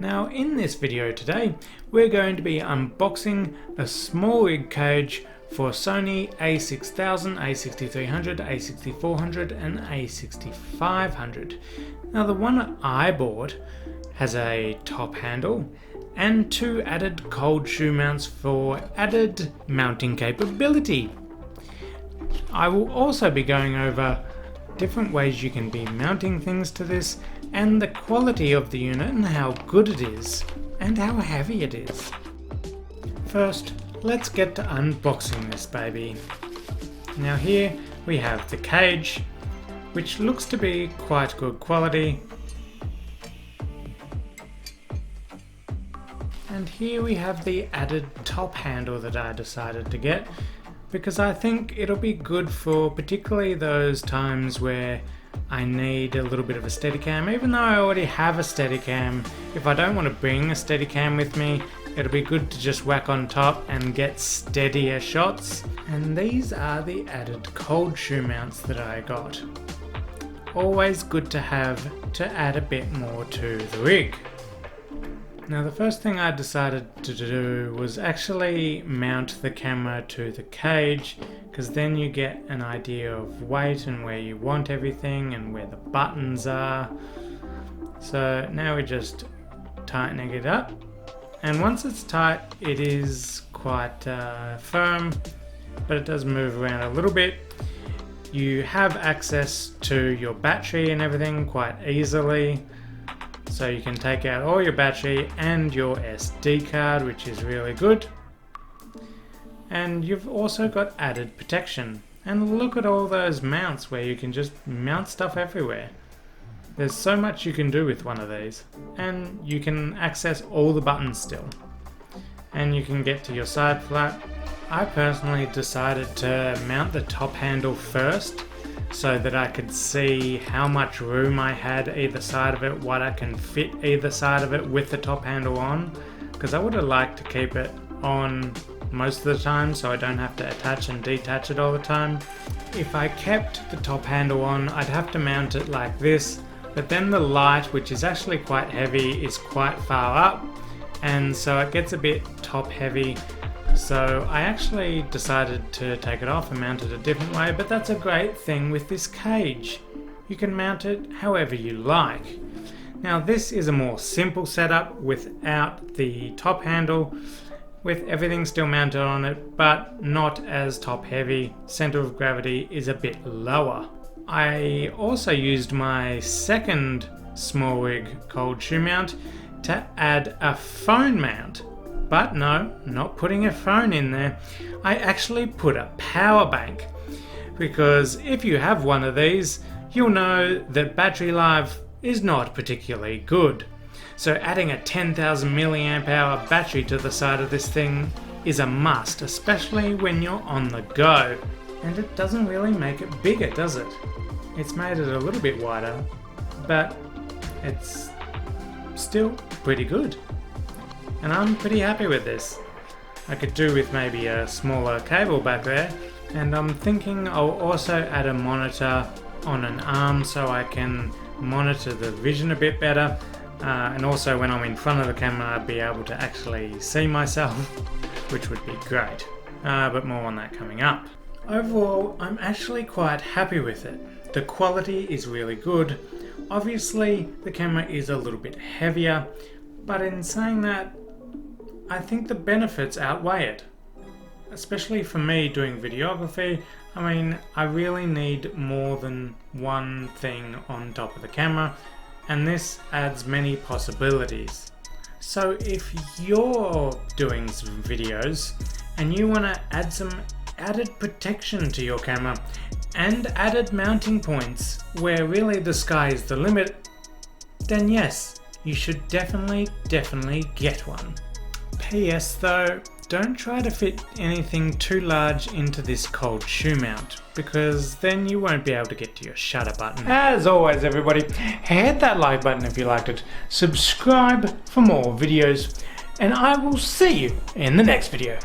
Now in this video today we're going to be unboxing the SmallRig cage for Sony A6000, a6300, a6400 and a6500. Now the one I bought has a top handle and two added cold shoe mounts for added mounting capability. I will also be going over different ways you can be mounting things to this and the quality of the unit and how good it is and how heavy it is. First, let's get to unboxing this baby. Now here we have the cage, which looks to be quite good quality. And here we have the added top handle that I decided to get because I think it'll be good for particularly those times where I need a little bit of a Steadicam. Even though I already have a Steadicam, if I don't want to bring a Steadicam with me, it'll be good to just whack on top and get steadier shots. And these are the added cold shoe mounts that I got. Always good to have to add a bit more to the rig. Now the first thing I decided to do was actually mount the camera to the cage, because then you get an idea of weight and where you want everything and where the buttons are. So now we're just tightening it up, and once it's tight it is quite firm, but it does move around a little bit. You have access to your battery and everything quite easily. So you can take out all your battery and your SD card, which is really good. And you've also got added protection. And look at all those mounts where you can just mount stuff everywhere. There's so much you can do with one of these. And you can access all the buttons still. And you can get to your side flap. I personally decided to mount the top handle first, so that I could see how much room I had either side of it, what I can fit either side of it with the top handle on, because I would have liked to keep it on most of the time so I don't have to attach and detach it all the time. If I kept the top handle on, I'd have to mount it like this, but then the light, which is actually quite heavy, is quite far up, and so it gets a bit top heavy. So I actually decided to take it off and mount it a different way, but that's a great thing with this cage. You can mount it however you like. Now this is a more simple setup without the top handle, with everything still mounted on it, but not as top heavy. Center of gravity is a bit lower. I also used my second SmallRig cold shoe mount to add a phone mount. But no, not putting a phone in there. I actually put a power bank, because if you have one of these, you'll know that battery life is not particularly good. So adding a 10,000 milliamp hour battery to the side of this thing is a must, especially when you're on the go. And it doesn't really make it bigger, does it? It's made it a little bit wider, but it's still pretty good. And I'm pretty happy with this. I could do with maybe a smaller cable back there, and I'm thinking I'll also add a monitor on an arm so I can monitor the vision a bit better, and also when I'm in front of the camera I'll be able to actually see myself, which would be great, but more on that coming up. Overall, I'm actually quite happy with it. The quality is really good. Obviously the camera is a little bit heavier, but in saying that, I think the benefits outweigh it. Especially for me doing videography, I mean, I really need more than one thing on top of the camera, and this adds many possibilities. So if you're doing some videos and you want to add some added protection to your camera and added mounting points where really the sky is the limit, then yes, you should definitely get one. PS though, don't try to fit anything too large into this cold shoe mount, because then you won't be able to get to your shutter button. As always everybody, hit that like button if you liked it, subscribe for more videos, and I will see you in the next video.